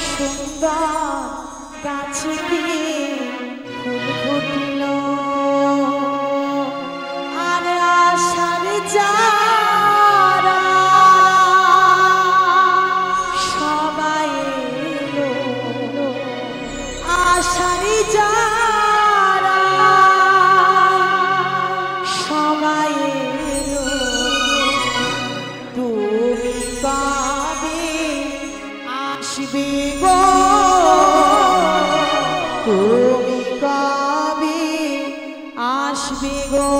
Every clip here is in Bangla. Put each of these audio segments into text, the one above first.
সুন্দর গাছটি ফুল ফুটিল আর আশার যারা সবাই এলো আশার যারা সবাই এলো তুমি কবে আসবে গো তুমি কবে আসবে গো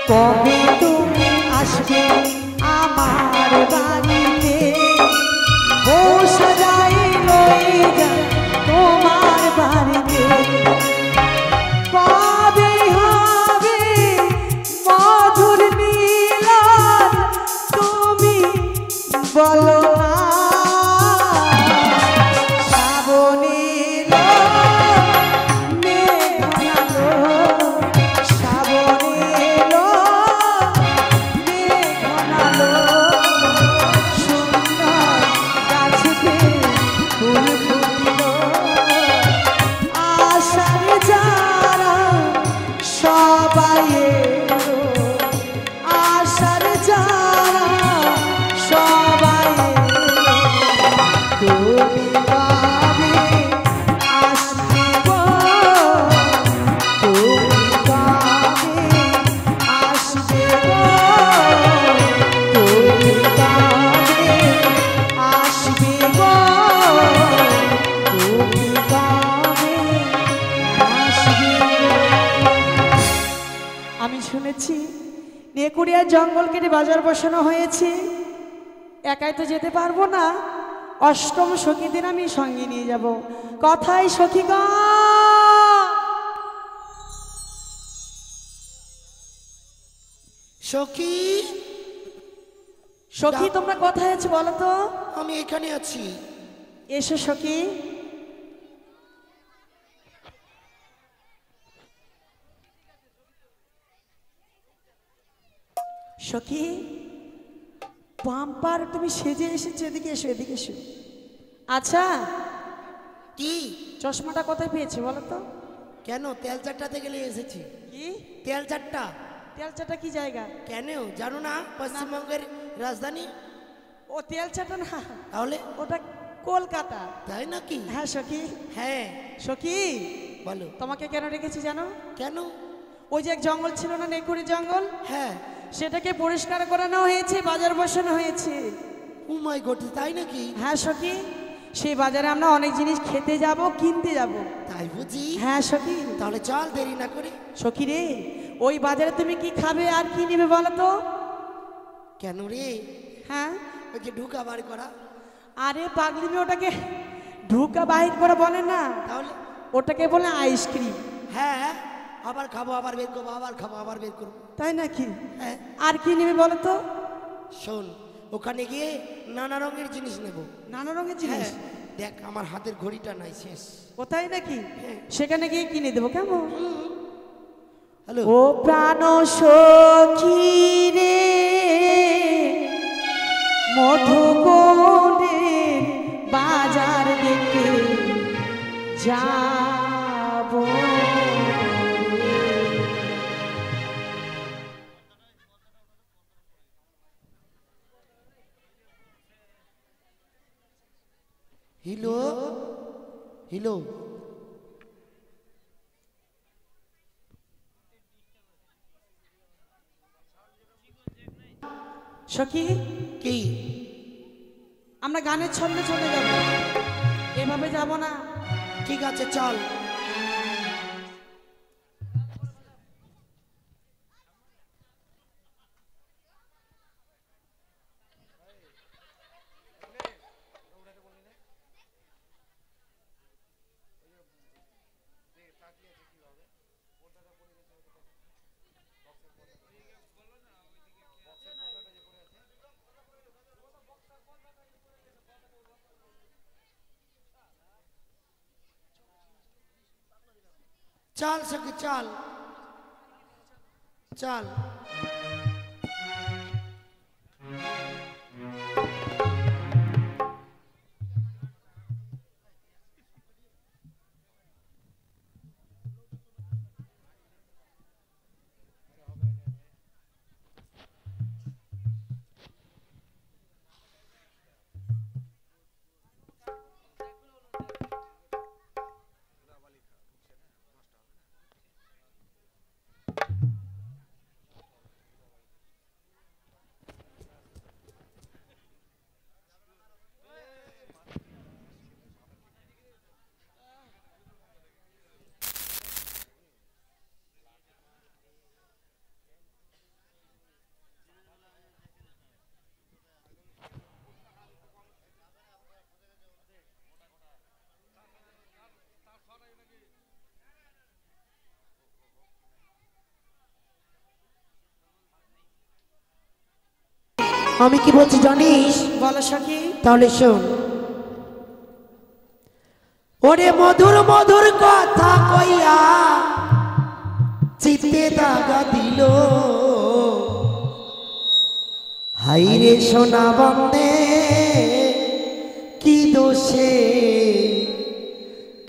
কবে তুমি আসবে আমার বাড়িতে বসে যাই লয়ে যা তোমার বাড়িতে কবে হবে মধুর মিলন তুমি বলো না নেকুড়িয়ার জঙ্গল কেটে বাজার বসানো হয়েছে একাই তো যেতে পারবো না অষ্টম সখীদের আমি সঙ্গে নিয়ে যাব কথাই সখীগণ সখী সখী তোমরা কোথায় আছো বলো তো আমি এখানে আছি এসো সখী সখী বাম্পার তুমি সেজে এসেছো এদিকে এসো এদিকে এসো আচ্ছা কি চশমাটা কোথায় পেয়েছো বলো তো কেন তেলচাট্টা থেকে নিয়ে এসেছি কি তেলচাট্টা তেলচাটা কি জায়গা কেন জানো না পশ্চিমবঙ্গের রাজধানী ও তেলচাটা না তাহলে ওটা কলকাতা তাই নাকি হ্যাঁ সখী হ্যাঁ সখী বলো তোমাকে কেন রেখেছি জানো কেন ওই যে এক জঙ্গল ছিল না নেকুড়ি জঙ্গল হ্যাঁ সেটাকে পরিষ্কার করানো হয়েছে বাজার বসানো হয়েছে উমাই ঘটে তাই নাকি? হ্যাঁ সখী, সেই বাজারে আমরা অনেক জিনিস খেতে যাব, কিনতে যাব। তাই বুঝি? হ্যাঁ সখী। তাহলে চল দেরি না করে। সখী রে, ওই বাজারে তুমি কি খাবে আর কি নেবে বলো তো? কেন রে? হ্যাঁ, ওই যে ঢুকা বার করা। আরে পাগলি মেয়ে, ওটাকে ঢুকা বাহির করে বলে না, তাহলে ওটাকে বলে আইসক্রিম। হ্যাঁ, আবার খাবো আবার বের করবো, আবার খাবো আবার বের করবো। তাই নাকি? হ্যাঁ। আর কি নেবে বলো তো? শোন, ওখানে গিয়ে নানা রঙের জিনিস নেব। নানা রঙের জিনিস? হ্যাঁ, দেখ আমার হাতের ঘড়িটা নাই, শেষ। কোথায় নাকি? হ্যাঁ। সেখানে গিয়ে কিনে দেবো কেমন? হ্যালো। ও প্রাণ সখী রে, মধুবনের বাজার দেখে যাব। হিলো হিলো, সখী, কি? আমরা গানের ছন্দে চলে যাব, এভাবে যাব না। ঠিক আছে চল। চল সখী চল চল। আমি কি বলছি জানিস? বলো সখী। তাহলে শোন। ওরে মধুর মধুর কথা কইয়া চিত্তে দাগা দিল, হাইরে সোনা বন্দে কি দোষে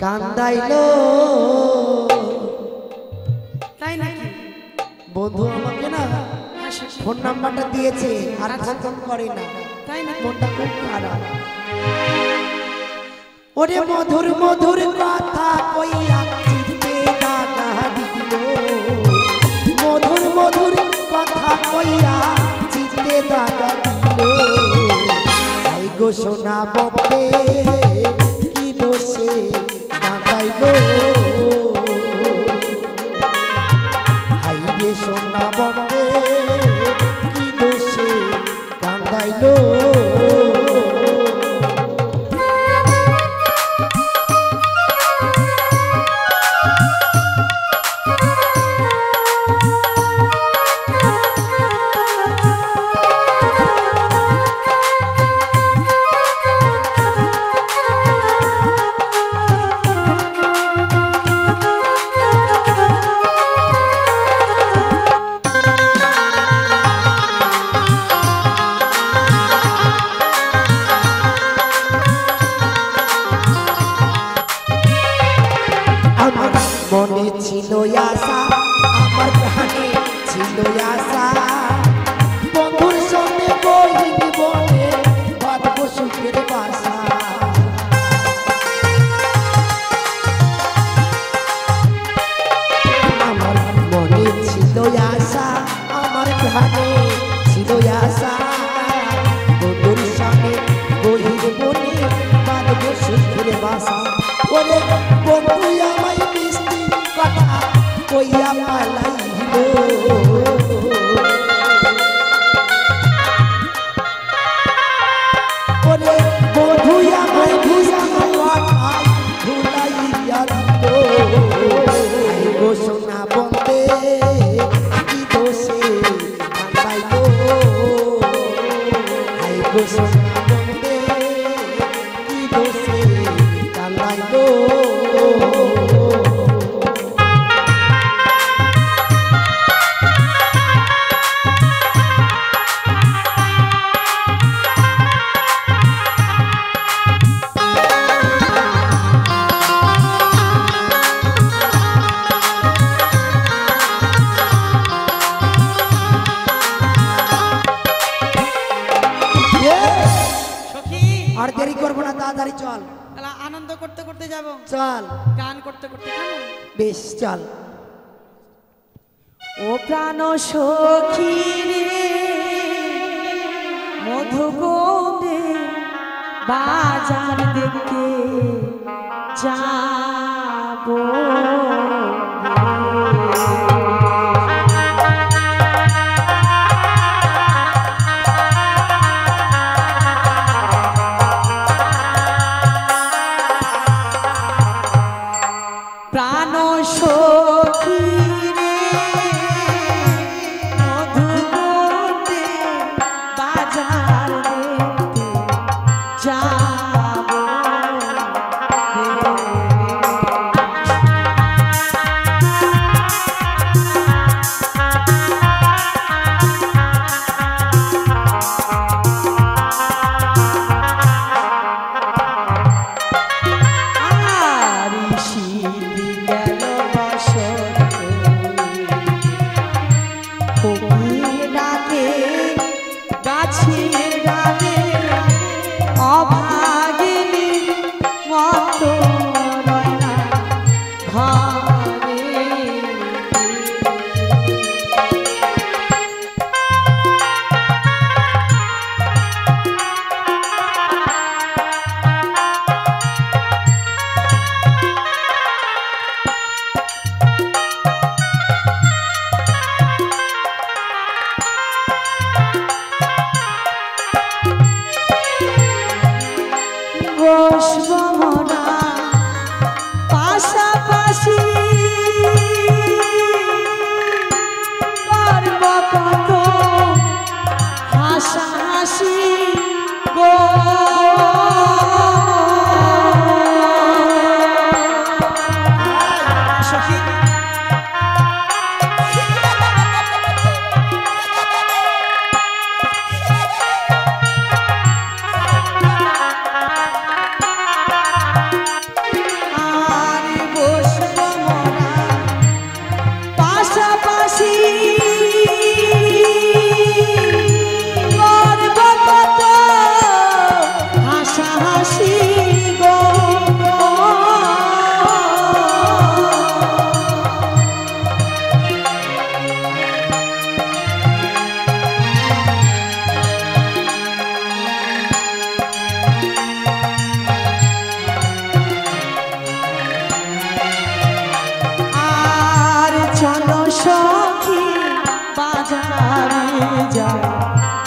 কান্দাইলো। তাই নাকি? বন্ধু আমাকে না ফোন নাম্বারটা দিয়েছে, আর ফোন করে না, তাই না? মনটা খুব খারাপ। ওরে মধুর মধুর কথা কইয়া চিত্তে দাগা দিল, মধুর মধুর কথা কইয়া চিত্তে দাগা দিল, আই গো সোনা বন্দে কি দোষে কাঁদাইলো, আই রে সোনা বন্দে কি দোষে কাঁদাইলো। মনে ছিল আশা, আমার প্রাণে ছিল আশা, বন্ধুর সঙ্গে বহিন বনে বাঁধব সুখের বাসা। আমার মনে ছিল আশা, আমার প্রাণে ছিল আশা, বন্ধুর সঙ্গে ওরে বন্ধু আমায় মিষ্টি কথা কইয়া পালাইলো ওরে বন্ধু আমায় কথা ভুলাইয়া দিল গো সোনা বন্দে কি দোষে কান্দাইলো হাই গো সোনা বন্দে কি দোষে কান্দাইলো আর দেরি করবো না তাড়াতাড়ি চল আনন্দ করতে করতে যাব চল গান করতে করতে কেমন বেশ চল ও প্রাণ সখী রে মধুগোদে বাজার দেখতে যাব প্রাণ সখী রে মধুগোদে বাজার দেখতে যাব পাশাপাশি করব কত হাসাহাসি গো সখী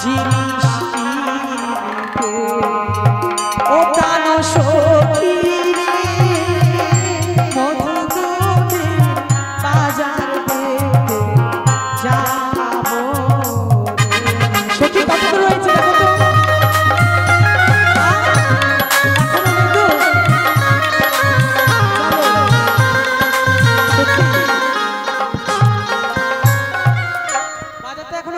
জিনিস ও প্রাণ সখী রে মধুগোদে বাজার দেখতে যাব সখী কত রয়েছে দেখো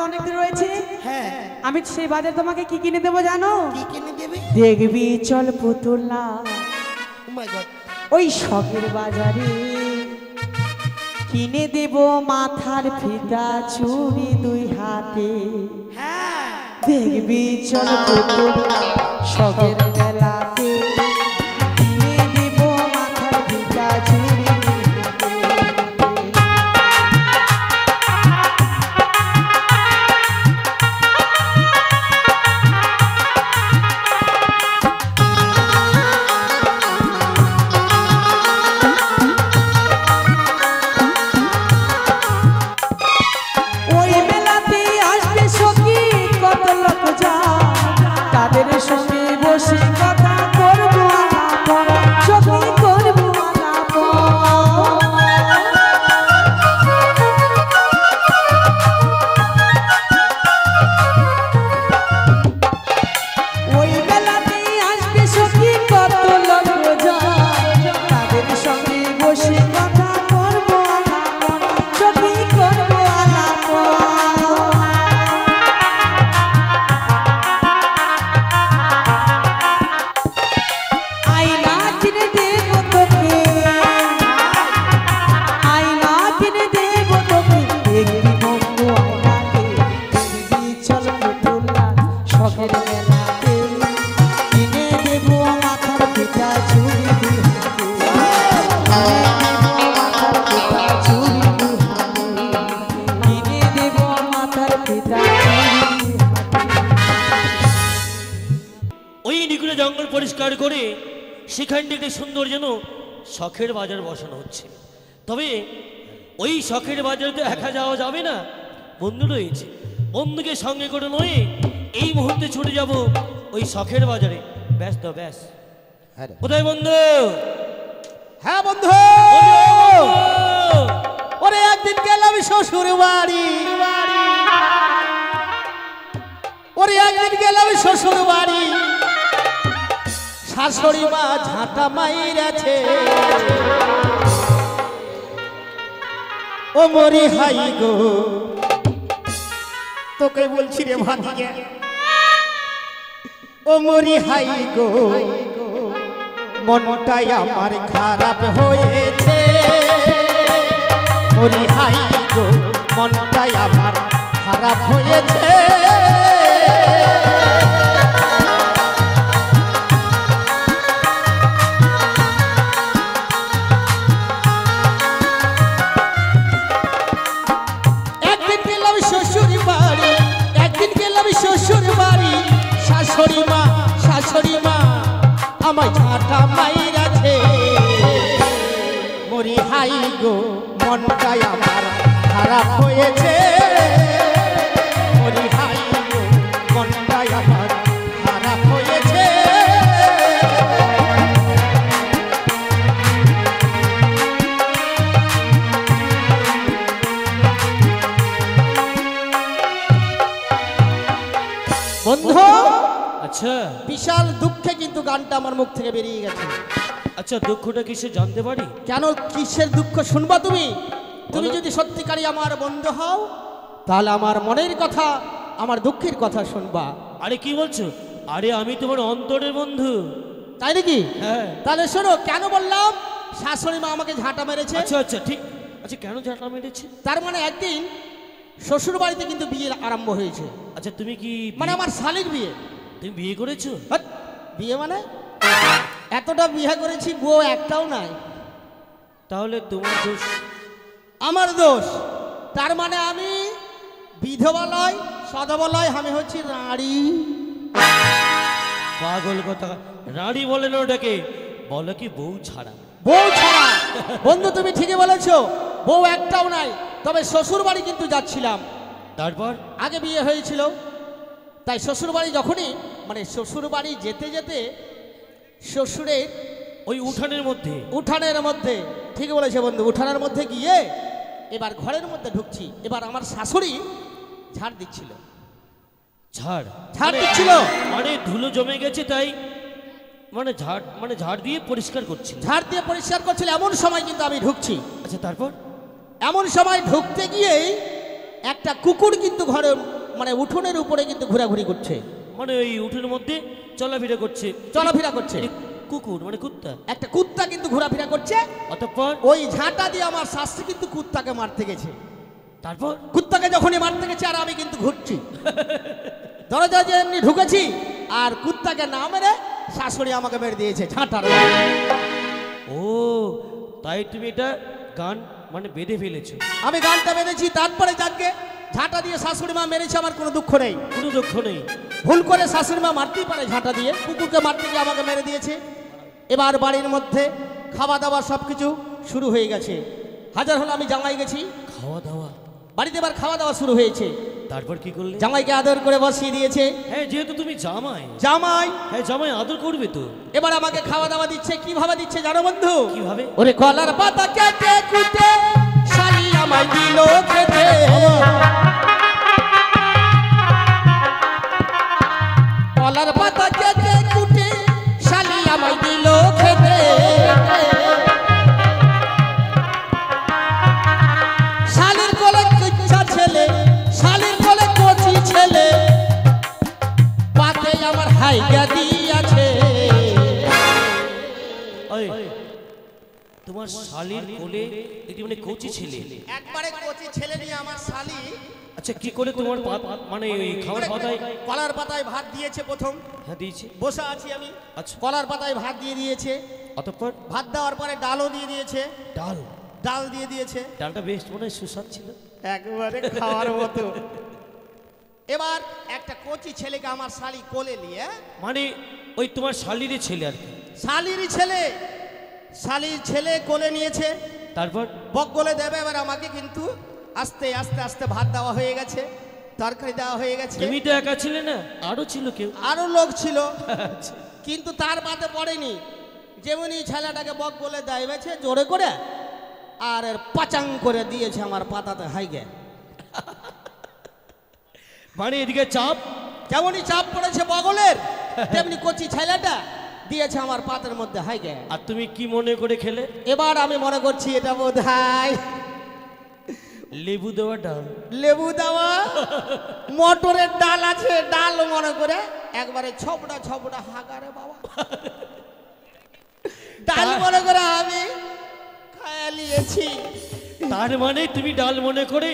আমি সেই বাজার তোমাকে কি কিনে দেবো জানো? কি কিনে দেবে? দেখবি চল পুতুলা ও মাই গড ওই শখের বাজারে কিনে দেব মাথার ফিতা চুড়ি দুই হাতে। হ্যাঁ দেখবি চল পুতুলা শখের মেলাতে কিনে দেব মাথার ফিতা চুড়ি দুই হাতে। সেখানটি একটি সুন্দর যেন শখের বাজার বসানো হচ্ছে। তবে ওই শখের বাজারে তো একা যাওয়া যাবে না, বন্ধু রয়েছে। বন্ধুকে সঙ্গে করে নয় এই মুহূর্তে ছুটে যাব ওই শখের বাজারে। ব্যাস তো ব্যাস। কোথায় বন্ধু? হ্যাঁ বন্ধু, ওরে একদিন গেলাম শ্বশুর বাড়ি, ওরে একদিন গেলাম শ্বশুর বাড়ি, শাশুড়ি মা ঝাঁটা মাইরাছে, ও মরি হাই গো, তোকে বলছি রে ভাতিজা, ও মরি হাই গো, মনটাই আমার খারাপ হয়েছে, মরি হাই গো, মনটাই আমার খারাপ হয়েছে। একদিন গেলাম শ্বশুর বাড়ি, একদিন গেলাম শ্বশুর বাড়ি, শাশুড়ি মা আমায় ঝাঁটা মাইরাছে, মরি হাই গো, মনটাই আমার খারাপ হয়েছে, মরি হাই গো, মনটাই আমার খারাপ হয়েছে। বন্ধু, আচ্ছা বিশাল দুঃখে কিন্তু গানটা আমার মুখ থেকে বেরিয়ে গেছে। আচ্ছা, দুঃখটা কিসে জানতে পারি? কেন, কিসের দুঃখ শুনবা তুমি? তুমি যদি সত্যিকারই আমার বন্ধু হও তাহলে আমার মনের কথা, আমার দুঃখের কথা শুনবা। আরে কি বলছো? আরে আমি তোমার অন্তরের বন্ধু। তাই নাকি? হ্যাঁ। তাহলে শোনো, কেন বললাম শাশুড়ি মা আমাকে ঝাঁটা মেরেছে। আচ্ছা আচ্ছা ঠিক। আচ্ছা কেন ঝাঁটা মেরেছে? তার মানে একদিন শ্বশুর বাড়িতে কিন্তু বিয়ে আরম্ভ হয়েছে। আচ্ছা তুমি কি মানে আমার শালির বিয়ে। তুমি বিয়ে করেছো? হাট, বিয়ে মানে এতটা বিয়ে করেছি, বউ একটাও নাই। তাহলে তোমার দোষ। আমার দোষ? তার মানে আমি বিধবা লয়, সধবা লয়, আমি হচ্ছি রাঁড়ি। পাগল কথা, রানী বলে না ওটাকে, বলো কি বউ ছাড়া। বউ ছাড়া? বন্ধু তুমি ঠিকই বলেছো, বউ একটাও নাই। তবে শ্বশুর বাড়ি কিন্তু যাচ্ছিলাম। তারপর আগে বিয়ে হয়েছিল, তাই শ্বশুর বাড়ি যখনই, মানে শ্বশুর বাড়ি যেতে যেতে শ্বশুরের ওই উঠানের মধ্যে, উঠানের মধ্যে, ঠিক বলেছে বন্ধু, উঠানের মধ্যে গিয়ে এবার ঘরের মধ্যে ঢুকছি। এবার আমার শাশুড়ি ঝাড় দিচ্ছিল। ঝাড় ঝাড় দিচ্ছিল মানে ধুলো জমে গেছে তাই মানে ঝাড় দিয়ে পরিষ্কার করছিল। ঝাড় দিয়ে পরিষ্কার করছিল। এমন সময় কিন্তু আমি ঢুকছি। আচ্ছা তারপর? এমন সময় ঢুকতে গিয়েই একটা কুকুর কিন্তু ঘরে, মানে উঠোনের উপরে কিন্তু ঘোরাঘুরি করছে। মানে ওই উঠোনের মধ্যে চলাফেরা করছে? চলাফেরা করছে। কুকুর মানে কুত্তা? একটা কুত্তা কিন্তু ঘোরাফেরা করছে। অতঃপর ওই ঝাঁটা দিয়ে আমার শাশুড়ি কিন্তু কুত্তাকে মারতে গেছে। তারপর কুত্তাকে যখনই মারতে গেছে আর আমি কিন্তু ঘুরছি, দরজা যে এমনি ঢুকেছি, আর কুত্তাকে না মেরে শাশুড়ি আমাকে মেরে দিয়েছে ঝাঁটার। ও তাই তুমি এটা গান মানে বেঁধে ফেলেছো? আমি গানটা বেঁধেছি, তারপরে যাকে ঝাঁটা দিয়ে শাশুড়ি মা মেরেছে আমার কোনো দুঃখ নেই। কোনো দুঃখ নেই? ভুল করে শাশুড়ি মা মারতেই পারে ঝাঁটা দিয়ে, কুকুরকে মারতে গিয়ে আমাকে মেরে দিয়েছে। এবার বাড়ির মধ্যে খাওয়া দাওয়া সব কিছু শুরু হয়ে গেছে। হাজার হলো আমি জামাই গেছি, খাওয়া দাওয়া বাড়িতে এবার খাওয়া দাওয়া শুরু হয়েছে। তারপর কি করলে? জামাইকে আদর করে বসিয়ে দিয়েছে। হ্যাঁ যেহেতু তুমি জামাই, জামাই হ্যাঁ জামাই আদর করবে তো। এবার আমাকে খাওয়া দাওয়া দিচ্ছে। কিভাবে দিচ্ছে জানো বন্ধু? কিভাবে? ওরে কলার পাতা কেটে কুটে শালি আমায় দিল খেতে, কলার পাতা কেটে কুটে শালি আমায় দিল খেতে, শালির কোলে কিচ্ছা ছেলে, শালির কোলে কচি ছেলে, পাতে আমার হাইগা দিয়াছে। ওই তোমার শালীর কোলে একটি মানে কচি ছেলে? একবারে কচি ছেলে নিয়ে আমার শালি। আচ্ছা কি করে তোমার মানে ওই খাওয়ার পাতায়? কলার পাতায় ভাত দিয়েছে প্রথম। হ্যাঁ দিয়েছে। বসে আছি আমি, আচ্ছা কলার পাতায় ভাত দিয়ে দিয়েছে। অতঃপর? ভাত দেওয়ার পরে ডালও দিয়ে দিয়েছে। ডাল? ডাল দিয়ে দিয়েছে। ডালটা বেশ মনে হয় সুস্বাদ ছিল, একবারে খাওয়ার মতো। এবার একটা কচি ছেলেকে আমার শালি কোলে নিয়ে, মানে ওই তোমার শালীর ছেলে আর কি? শালির ছেলে, শালির ছেলে কোলে নিয়েছে, তারপর বক বলে দেবে। এবার আমাকে কিন্তু আস্তে আস্তে আস্তে ভাত দেওয়া হয়ে গেছে, তরকারি দেওয়া হয়ে গেছে। তুমি তো একা ছিলে না, আরো ছিল কেউ? আরো লোক ছিল, আচ্ছা। কিন্তু তার বাদে পড়েনি। যেমনি ছেলেটাকে বক বলে দেয় বেছে জোরে করে, আর এর পাচাং করে দিয়েছে আমার পাতাতে হাইগে। মানে এদিকে চাপ, যেমনই চাপ পড়েছে বগলের, তেমনি কচি ছেলেটা দিয়েছে আমার পাতের মধ্যে হাইগে। আর তুমি কি মনে করে খেলে? এবার আমি মনে করছি এটা বোধ হয় লেবু দেওয়া ডাল। লেবু দেওয়া মটরের ডাল আছে, ডাল মনে করে একবারে ছপড়া ছপড়া হাগারে বাবা, ডাল মনে করে আমি খায়া নিয়েছি। তার মানে তুমি ডাল মনে করে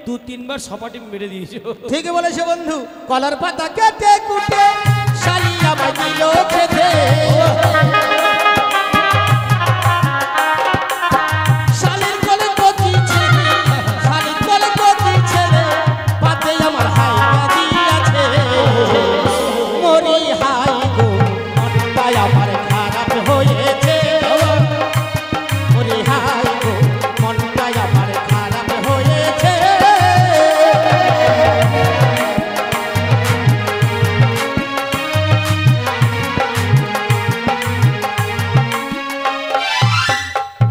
2-3 বার সপাটি মেরে দিয়েছো। ঠিকই বলেছে বন্ধু। কলার পাতা কেটে কুটে শালি আমায় দিল খেতে, শালির কোলে কচি ছেলে, শালির কোলে কচি ছেলে, পাতে আমার হাই দিয়েছে। মরি হাই গো, মনটা আমার খারাপ হয়েছে। মরি হাই গো, মনটা আমার খারাপ হয়েছে।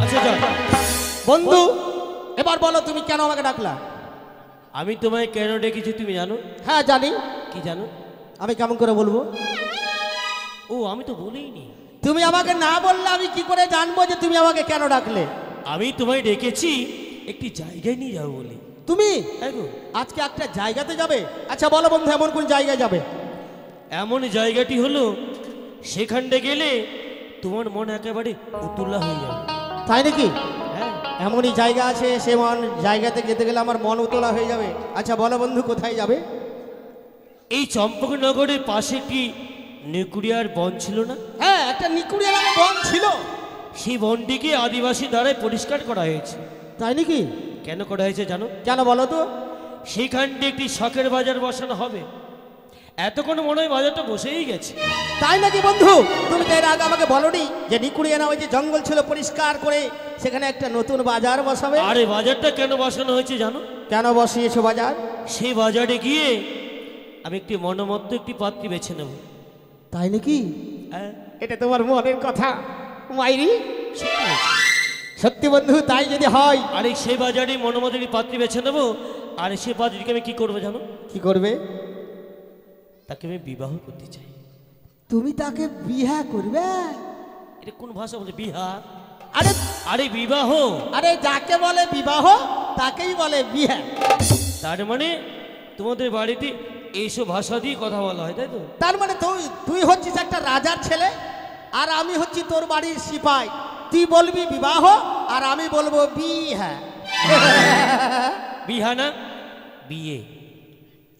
আচ্ছা যাও। বন্ধু এবার বলো তুমি কেন আমাকে ডাকলা? আমি তোমায় কেন ডেকেছি তুমি জানো? হ্যাঁ জানি। কি জানো? আমি কেমন করে বলবো? ও আমি তো বলিনি। তুমি আমাকে না বললে আমি কি করে জানবো যে তুমি আমাকে কেন ডাকলে? আমি তোমায় ডেকেছি একটি জায়গায় নিয়ে যাবো বলি। তুমি হ্যাঁ গো। আজকে একটা জায়গাতে যাবে? আচ্ছা বলো বন্ধু, এমন কোন জায়গায় যাবে? এমন জায়গাটি হলো সেখানটা গেলে তোমার মন একেবারে উতুল্লা হয়ে যাবে। তাই নাকি? হ্যাঁ, এমনই জায়গা আছে, সে জায়গাতে যেতে গেলে আমার মন উতলা হয়ে যাবে। আচ্ছা বলো বন্ধু, কোথায় যাবে? এই চম্পকনগরের পাশে একটি নেকুড়িয়ার বন ছিল না? হ্যাঁ, একটা নিকুড়িয়া নামে বন ছিল। সেই বনটিকে আদিবাসী দ্বারাই পরিষ্কার করা হয়েছে। তাই নাকি? কেন করা হয়েছে জানো? কেন বলো তো? সেইখানটি একটি শখের বাজার বসানো হবে। এতক্ষণ মনে হয় বাজারটা বসেই গেছে। তাই নাকি বন্ধু? তুমি তো এর আগে আমাকে বলনি যে নিকুড়িয়া নামে যে জঙ্গল ছিল পরিষ্কার করে সেখানে একটা নতুন বাজার বসাবে? আরে বাজারটা কেন বসানো হয়েছে জানো? কেন বসিয়েছো বাজার? সেই বাজারে গিয়ে আমি একটি মনোমত্ত একটি পাত্রী বেছে নেব। তাই নাকি? হ্যাঁ, এটা তোমার মনের কথা মাইরি? সত্যি বলছি। সত্যি বন্ধু, তাই যদি হয়। আরে সেই বাজারে মনোমত একটি পাত্রী বেছে নেবো। আর সেই পাত্রীকে আমি কি করবো জানো? কি করবে? তাকে আমি বিবাহ করতে চাই। তুমি তাকে বিয়ে করবে? এটা কোন ভাষা বলছে বিহা? আরে আরে বিবাহ। আরে যাকে বলে বিবাহ তাকেই বলে বিয়ে। তার মানে তোমাদের বাড়িতে এইসব ভাষা দিয়ে কথা বলা হয়, তাই তো? তার মানে তুই হচ্ছিস একটা রাজার ছেলে, আর আমি হচ্ছি তোর বাড়ির সিপাই। তুই বলবি বিবাহ আর আমি বলবো বিয়ে। বিহা না, বিয়ে।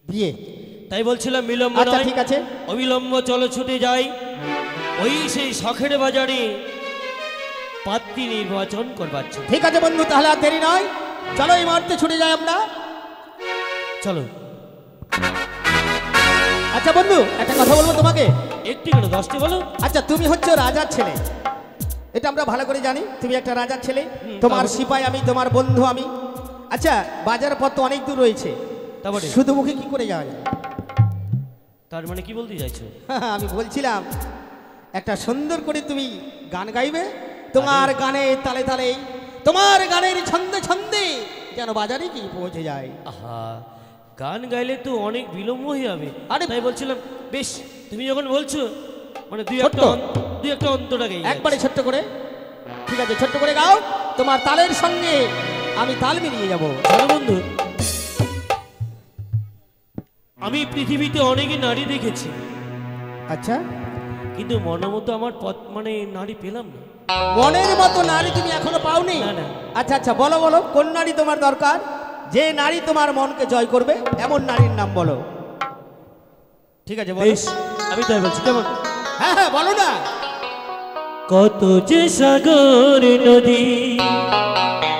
বিয়ে। তাই বলছিলাম বিলম্ব আচ্ছা নয়, ঠিক আছে। অবিলম্ব চলো ছুটে যাই ওই সেই শখের বাজারে পাত্রী নির্বাচন করবার জন্য। ঠিক আছে বন্ধু, তাহলে আর দেরি নয়, চলো এই মুহূর্তে ছুটে যাই আমরা। চলো। আচ্ছা বন্ধু, একটা কথা বলবো তোমাকে। একটি কেন, 10টি বলো। আচ্ছা, তুমি হচ্ছে রাজার ছেলে, এটা আমরা ভালো করে জানি। তুমি একটা রাজার ছেলে, তোমার তারপরে? সিপাই আমি, তোমার বন্ধু আমি। আচ্ছা, বাজার পথ তো অনেক দূর রয়েছে, তারপরে? শুধু মুখে কি করে যাওয়া যায়? তার মানে কি বলতে চাইছো? আমি বলছিলাম একটা সুন্দর করে তুমি গান গাইবে, তোমার গানে তালে তালে, তোমার গানের ছন্দে ছন্দে যেন বাজারে কি পৌঁছে যায়। আহা, গান গাইলে তো অনেক বিলম্ব হয়ে যাবে। আরে, তাই বলছিলাম বেশ, তুমি যখন বলছো মানে দুই ছোট্ট। একটা অন্তরা গাই একবারে ছোট্ট করে। ঠিক আছে, ছোট্ট করে গাও, তোমার তালের সঙ্গে আমি তাল মিলিয়ে যাব। চলো বন্ধু। আমি পৃথিবীতে অনেকই নারী দেখেছি, আচ্ছা, কিন্তু মনোমতো আমার পথ মানে নারী পেলাম না। মনের মতো নারী তুমি এখনো পাওনি? না, না। আচ্ছা আচ্ছা, বলো বলো, কোন নারী তোমার দরকার? যে নারী তোমার মনকে জয় করবে এমন নারীর নাম বলো। ঠিক আছে, বলো। বেশ, আমি তাই বলছি, কেমন? হ্যাঁ হ্যাঁ, বলো না। কত যে সাগর নদী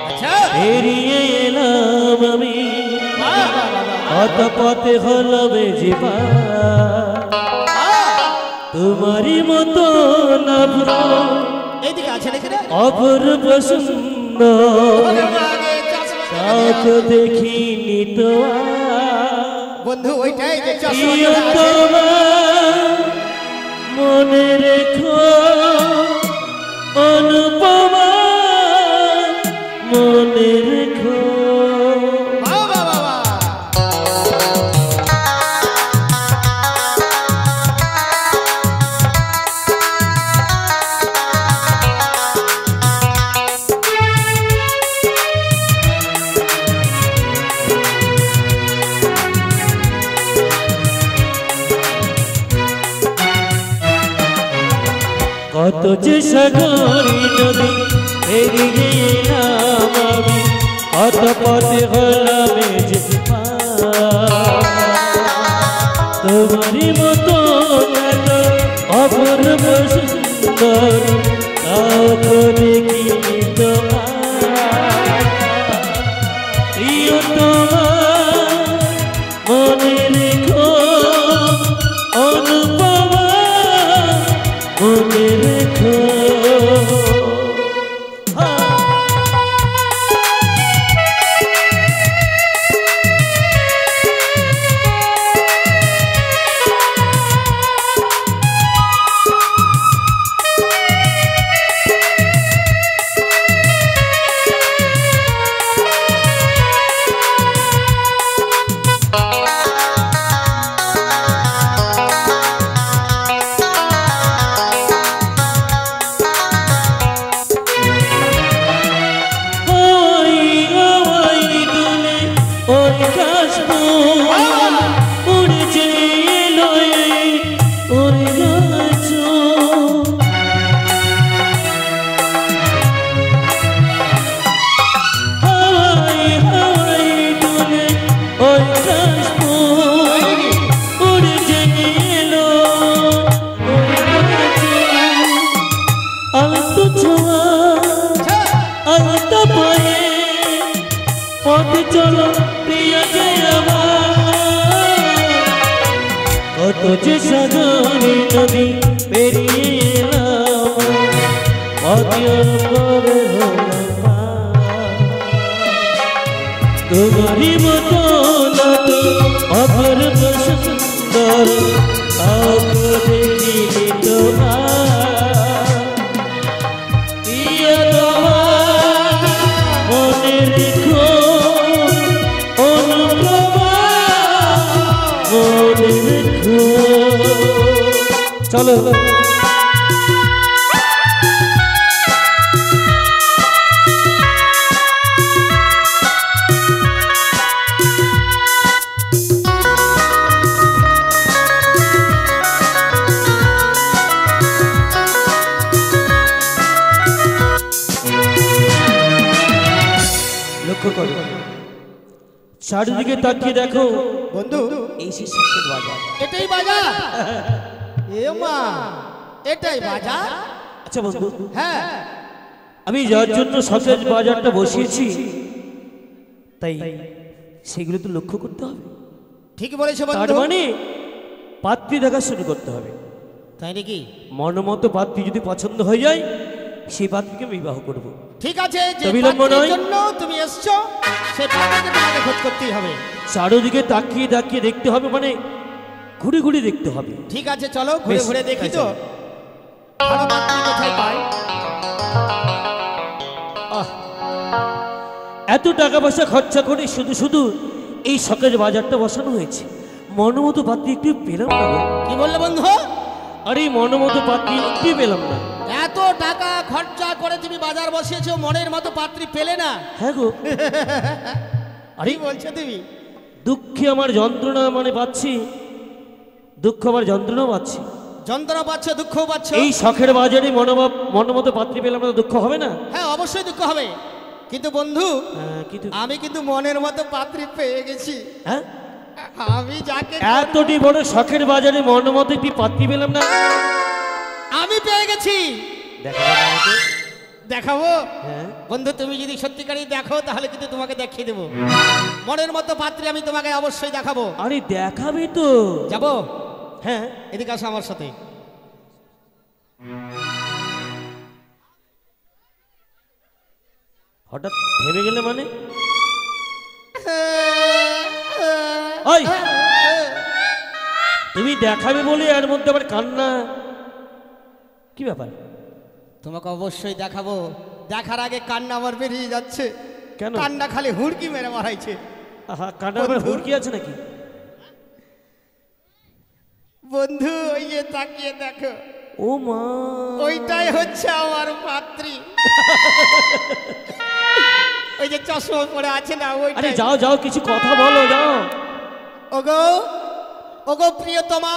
আচ্ছা, পেরিয়ে এলাম আমি, বাহ, বাহ, বাহ, বাহ। কত পথে হলো বেজিবা, তোমারই মতো নভ্র এইদিকে আছে নাকি রে? অপূর্ব সুন্দর কাউকে দেখিনি তো বন্ধু ওইটাই যে চশমা প্রিয় আছে। তোমার মনে রেখো অনুপমা মনে রেখো। বাবা, বাবা, বাবা। কত যে সাগরী নদী পেরিয়ে এলাম আমি, কত পথে হলাম এ যে পার। তোমারই মতো এত অপূর্ব সুন্দর কাউকে দেখিনি তো প্রিয় তোমার মনে রেখো অনুপমা মনে রেখো। কত যে সাগরী নদী পেরিয়ে এলাম পথের পরে হলাম পার। তোমারই মতো নত অপূর্ব সুন্দর কাউকে দেখিনি তো প্রিয় তোমার মনে রেখো অনুপমা মনে রেখো। চলো লক্ষ্য করো চারিদিকে তাকিয়ে দেখো বন্ধু এই সেই শখের বাজার। এটাই বাজার? এ মা, এটাই বাজার? আচ্ছা বন্ধু, হ্যাঁ। আমি যার জন্য শখের বাজারটা বসিয়েছি তাই সেগুলো তো লক্ষ্য করতে হবে। ঠিক বলেছো তার বন্ধু। মানে পাত্রী দেখা শুরু করতে হবে। তাই নাকি? মনমতো পাত্রী যদি পছন্দ হয়ে যায় সেই পাত্রীকে আমি বিবাহ করব। ঠিক আছে, যে তো বিলম্ব পাত্রের নয়। জন্য তুমি এসছো সেই পাত্রকে তোমাকে খোঁজ করতেই হবে। চারোদিকে তাকিয়ে তাকিয়ে দেখতে হবে, মানে ঘুরে ঘুরে দেখতে হবে। ঠিক আছে, চলো ঘুরে বেশ, ঘুরে দেখি তাই তো চলো। ভালো পাত্রী কোথায় পাই। এত টাকা পয়সা খরচা করে শুধু শুধু এই শখের বাজারটা বসানো হয়েছে, মনমতো পাত্রী একটু পেলাম না গো। কি বললে বন্ধু? আরে মনমতো পাত্রী একটু পেলাম না। এত টাকা খরচা করে তুমি বাজার বসিয়েছো, মনের মতো পাত্রী পেলে না? হ্যাঁ গো। আরে কি বলছো তুমি? দুঃখে আমার যন্ত্রণা মানে পাচ্ছি, দুঃখ আমার যন্ত্রণাও পাচ্ছি। যন্ত্রণা পাচ্ছ, দুঃখও পাচ্ছ? এই শখের বাজারে মনমতো পাত্রী পেলাম না, দুঃখ হবে না? হ্যাঁ, অবশ্যই দুঃখ হবে। কিন্তু বন্ধু, কিন্তু আমি কিন্তু মনের মতো পাত্রী পেয়ে গেছি। হ্যাঁ, আমি যাকে এতটি বড় শখের বাজারে মনমতো একটি পাত্রী পেলাম না, আমি পেয়ে গেছি। দেখাবো? হ্যাঁ বন্ধু, তুমি যদি সত্যিকারই দেখো তাহলে কিন্তু তোমাকে দেখিয়ে দেবো। মনের মতো পাত্রী আমি তোমাকে অবশ্যই দেখাবো। আরে দেখাবি তো? যাবো? হ্যাঁ এদিকে আসো আমার সাথে। হঠাৎ থেমে গেলে মানে? ওই তুমি দেখাবে বলে এর মধ্যে আবার কান্না, কি ব্যাপার? তোমাকে অবশ্যই দেখাবো, দেখার আগে কান্না আমার বেরিয়ে যাচ্ছে। কেন? কান্না খালি হুড়কি মেরে মারাইছে। আহা, কান্নার আবার হুড়কি আছে নাকি? বন্ধু ওই যে তাকিয়ে দেখো, ও মা, ওইটাই হচ্ছে আমার পাত্রী। ওই যে চশমা পরে আছে না, আরে ওইটাই। যাও যাও, কিছু কথা বলো, যাও। ওগো ওগো প্রিয়তমা,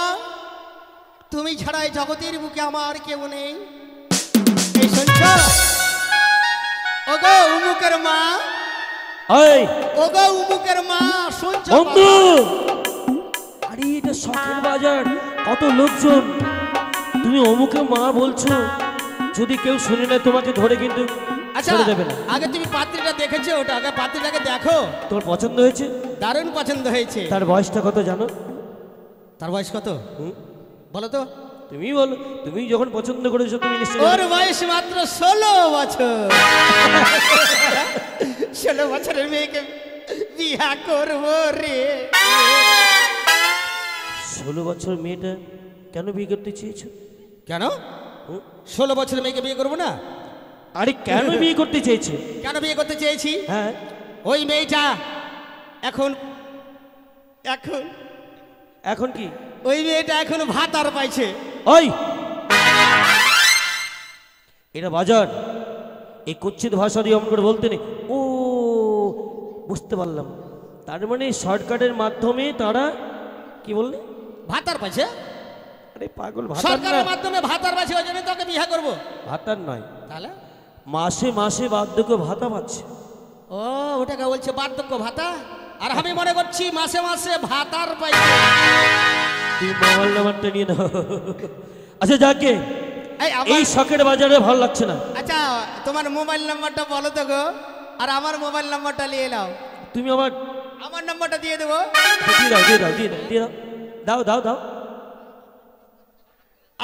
তুমি ছাড়া এই জগতের বুকে আমার কেউ নেই। এই শুনছ? ওগো উমুকের মা, এই ওগো উমুকের মা, শুনছ? বন্ধু, আরে এটা শখের বাজার, কত লোকজন, তুমি অমুকে মা বলছো, যদি কেউ শুনে না তোমাকে ধরে কিন্তু আচ্ছা ছেড়ে দেবে না। আগে তুমি পাত্রীটা দেখেছো? ওটা আগে পাত্রীটাকে দেখো। তোমার পছন্দ হয়েছে? দারুণ পছন্দ হয়েছে। তার বয়সটা কত জানো? তার বয়স কত বলো তো? তুমি বলো, তুমি যখন পছন্দ করেছো তুমি নিশ্চয়ই ওর বয়স মাত্র 16 বছর। 16 বছরের মেয়েকে বিয়া করবো রে। 16 বছর মেয়েটা কেন বিয়ে করতে চেয়েছো? কেন 16 বছরের মেয়েকে বিয়ে করবো না? আরে কেন বিয়ে করতে চেয়েছো? কেন বিয়ে করতে চেয়েছি? হ্যাঁ, ওই মেয়েটা এখন এখন এখন কি? ওই মেয়েটা এখন ভাতার পাইছে। ওই এটা বাজার, এই কুচ্ছিত ভাষা দিয়ে অমন করে বলতে নেই। ও বুঝতে পারলাম, তার মানে শর্টকাটের মাধ্যমে তারা কি বললে? ভাতার পাইছে। আরে পাগল, ভাতার না, সরকারের মাধ্যমে ভাতার পাইছে, ওই জন্য তোকে বিয়ে করবো। ভাতার নয়, তাহলে মাসে মাসে বার্ধক্য ভাতা পাচ্ছে। ও ওটাকে বলছে বার্ধক্য ভাতা, আর আমি মনে করছি মাসে মাসে ভাতার পাইছে। তুমি মোবাইল নাম্বারটা নিয়ে নাও। আচ্ছা যাকে এই এই শখের বাজারে ভালো লাগছে না। আচ্ছা তোমার মোবাইল নাম্বারটা বলো তো গো, আর আমার মোবাইল নাম্বারটা নিয়ে নাও। তুমি আমার আমার নাম্বারটা দিয়ে দেবো। দিয়ে দাও, দিয়ে দাও, দিয়ে দাও, দিয়ে দাও, দাও দাও দাও।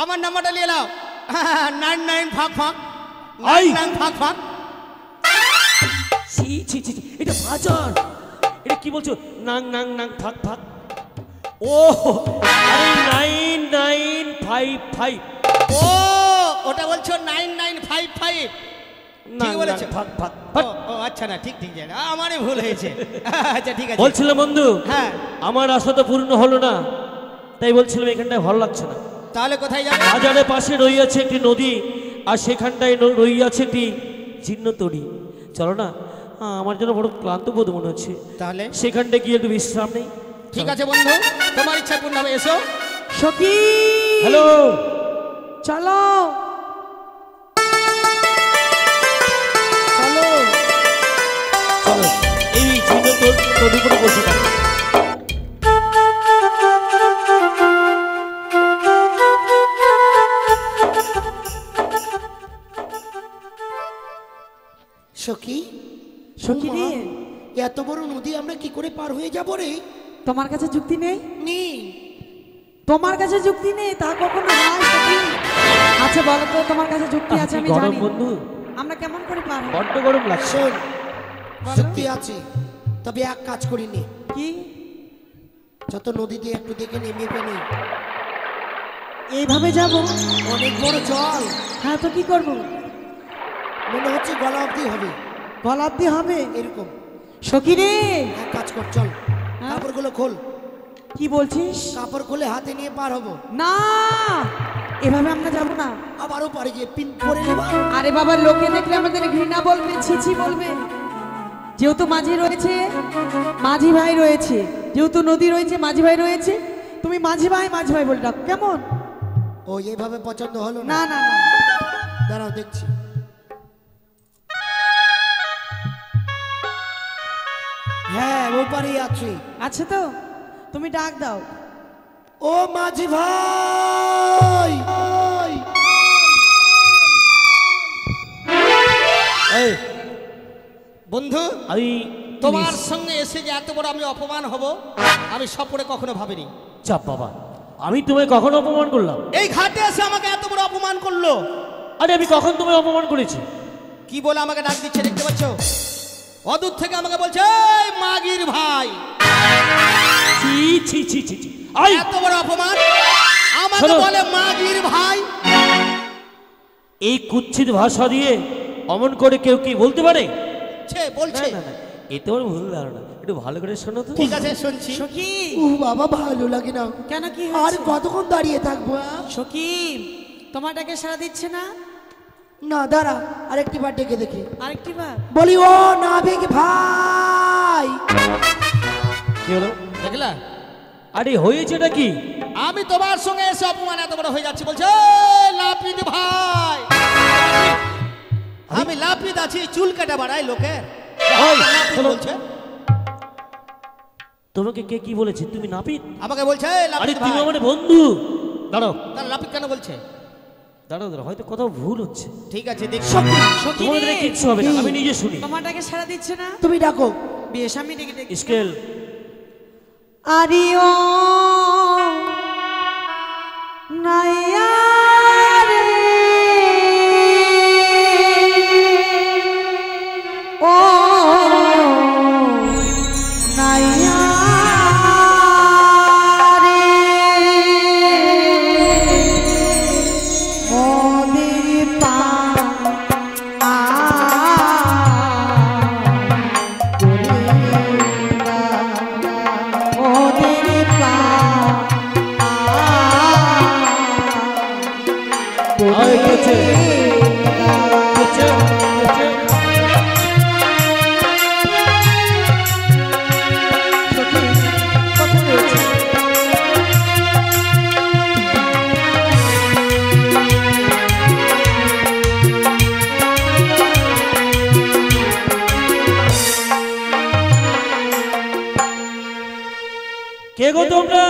আমার নাম্বারটা নিয়ে নাও। 99 ফাঁক ফাঁক আই। 99 ফাঁক ফাঁক। ছি ছি ছি ছি, এটা বাজার, এটা কি বলছো? নাং নাং নাং ফাক ফাক। ও আরে 9955। ও ওটা বলছো 9955। ঠিক বলেছো। ফাক ফাক। ও আচ্ছা, না ঠিক ঠিক জানি, আমারই ভুল হয়েছে। আচ্ছা ঠিক আছে। বলছিলাম বন্ধু, হ্যাঁ আমার আশা তো পূর্ণ হলো না, তাই বলছিলাম এখানটায় ভালো লাগছে না। তাহলে কোথায় যাবে? বাজারের পাশে রইয়াছে একটি নদী, আর সেখানটায় রইয়াছে একটি জীর্ণ তরী। চলো না, আমার জন্য বড় ক্লান্ত বোধ মনে হচ্ছে, তাহলে সেখানটায় গিয়ে একটু বিশ্রাম নেই। ঠিক আছে বন্ধু, তোমার ইচ্ছা পূর্ণ হবে, এসো। সখী, হ্যালো, চলো চলো। চলো এই জীর্ণ তরী করে বসে থাকো। সখী, সখী রে, এত বড় নদী আমরা কি করে পার হয়ে যাব রে? তোমার কাছে যুক্তি নেই? নেই। তোমার কাছে যুক্তি নেই তা কখনো হয় সখী? আচ্ছা বলো তো, তোমার কাছে যুক্তি আছে আমি গরম জানি, বন্ধু, আমরা কেমন করে পার হব? বড্ড গরম লাগছে। শোন, সত্যি আছে, তবে এক কাজ করিনি, কি? যত নদী দিয়ে একটু দেখে নেমে পেনি। এইভাবে যাব? অনেক বড় জল, হ্যাঁ তো কি করব? মনে হচ্ছে গলা অবধি হবে গলা অব্দি হবে? এরকম। সখী রে, এক কাজ কর, চল হ্যাঁ? কাপড়গুলো খোল। কি বলছিস? কাপড় খুলে হাতে নিয়ে পার হব। না, এভাবে আমরা যাব না। আবারও পারে গিয়ে পিন পরে নেবা। আরে বাবা, লোকে দেখলে আমাদের ঘৃণা বলবে, ছিছি বলবে। যেহেতু মাঝি রয়েছে, মাঝি ভাই রয়েছে, যেহেতু নদী রয়েছে, মাঝি ভাই রয়েছে, তুমি মাঝি ভাই বলে ডাকো, কেমন? ও এইভাবে পছন্দ হলো না না? না না, দাঁড়াও দেখছি। হ্যাঁ ওপারেই আছে। আছে তো, তুমি ডাক দাও। ও মাঝি ভাই, এই বন্ধু আমি তোমার সঙ্গে এসে যে এত বড় আমি অপমান হব, আমি স্বপ্নে কখনো ভাবিনি। চাপ বাবা, আমি তোমায় কখন অপমান করলাম? এই ঘাটে এসে আমাকে এত বড় অপমান করলো। আরে আমি কখন তোমায় অপমান করেছি? কি বলে আমাকে ডাক দিচ্ছে দেখতে পাচ্ছ? অদূর থেকে আমাকে বলছে এই মাগির ভাই। ছি ছি ছি ছি ছি। আই এত বড় অপমান আমাকে শোনো। বলে মাগির ভাই। এই কুৎসিত ভাষা দিয়ে অমন করে কেউ কি বলতে পারে? বলছে না, না, না, এ তোমার ভুল ধারণা। একটু ভালো করে শোনো তো। ঠিক আছে শুনছি। সখী বাবা ভালো লাগে না। কেন কি আর হয়েছে? কতক্ষণ দাঁড়িয়ে থাকবো? সখী তোমার ডাকে সাড়া দিচ্ছে না? না দাঁড়া, আরেকটি বার ডেকে দেখি। আরেকটি বার বলি ও নাবিক ভাই। কি হলো? দেখলা আরে হয়েছেটা কি? আমি তোমার সঙ্গে এসে অপমান এত বড় হয়ে যাচ্ছে বলছে লাপিত ভাই। আমি লাপিত আছি, চুল কাটা বাড়াই লোকের। ওই, লাপিত শোনো। বলছে তোমাকে কে কি বলেছে? তুমি নাপিত? আমাকে বলছে আরে লাপিত তুমি ভাই। আমার বন্ধু। দাঁড়াও তাহলে লাপিত কেন বলছে? দাঁড়াও দাঁড়াও, হয়তো কোথাও ভুল হচ্ছে। ঠিক আছে দেখ। সখী তোমাদের রে, কিচ্ছু হবে না, আমি নিজে শুনি। তোমার ডাকে সাড়া দিচ্ছে না? তুমি ডাকো। বেশ আমি ডেকে ডেকে স্কেল আরিও নাইয়া রে ও নাইয়া রে মোদের পা মোদের পা আয় গেছে গেছে গেছে। কথা বলছি কে গো তোমরা?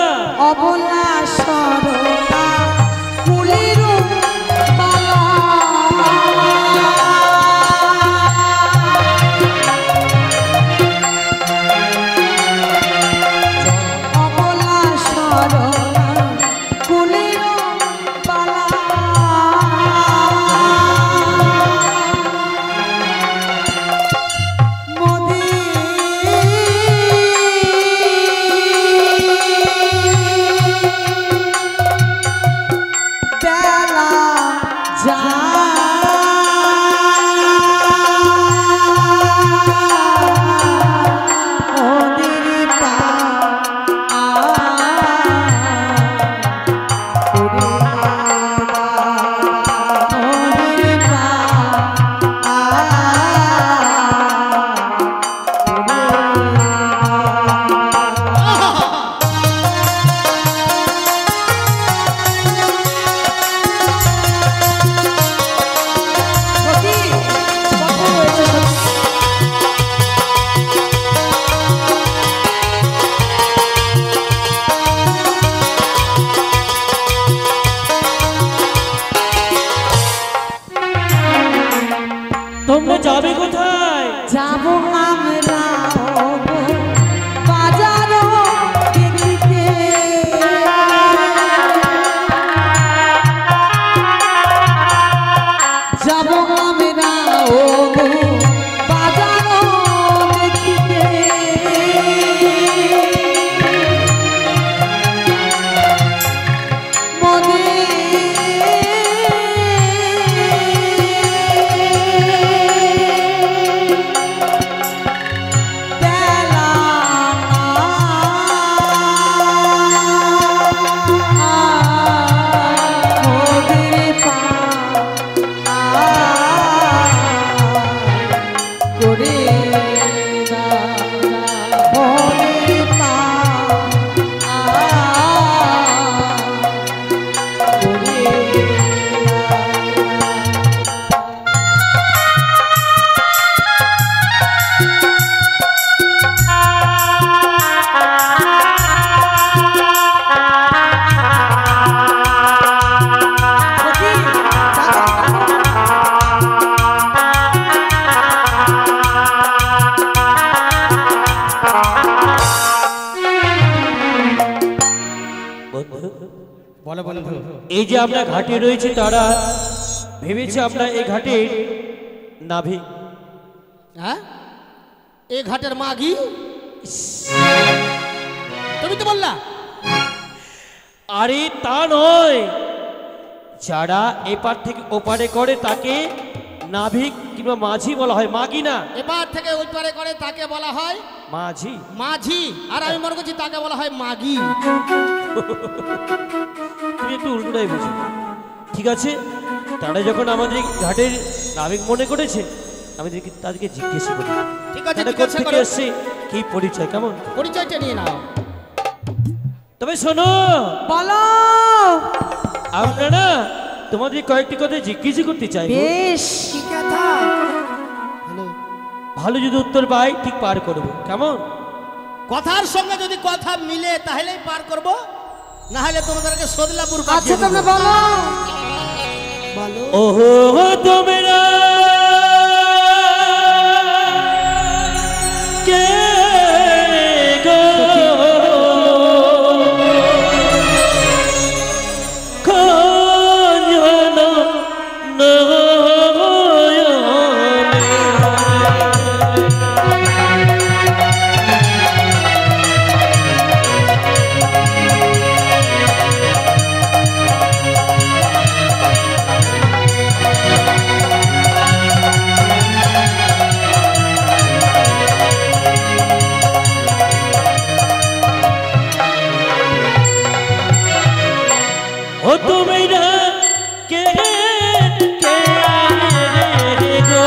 অবলা সরলা ফুলের মালা অবলা সরলা ফুলের মালা বেলা বলো বন্ধু। এই যে আমরা ঘাটে রয়েছে তারা ভেবেছে আমরা এই ঘাটের নাভিক। হ্যাঁ, এ ঘাটের মাগি তুমি তো বললা। আরে তা নয়, যারা এপার থেকে ওপারে করে তাকে নাভিক কিংবা মাঝি বলা হয়, মাগি না। এপার থেকে ওই পারে করে তাকে বলা হয় মাঝি। মাঝি, আর আমি মনে করছি তাকে বলা হয় মাগি। তুমি একটু উল্টোটাই বুঝো। ঠিক আছে, তারা যখন আমাদের ঘাটের নাবিক মনে করেছে, আমি তাদেরকে জিজ্ঞেস করি ঠিক আছে, তারা জিজ্ঞাসা কোথা করো। থেকে এসছে, কি পরিচয়, কেমন পরিচয়টা নিয়ে নাও। তবে শোনো, বলো। আমরা না তোমাদের কয়েকটি কথা জিজ্ঞেস করতে চাই। বেশ, কি কথা? ভালো যদি উত্তর পাই ঠিক পার করবো, কেমন? কথার সঙ্গে যদি কথা মিলে তাহলেই পার করব, না হলে তোমাদেরকে সদলাপুর আচ্ছা পাঠিয়ে তোমরা দেবো। বলো। বলো। ওহো তোমরা কে গো খঞ্জন ও তোমরা কে কে গো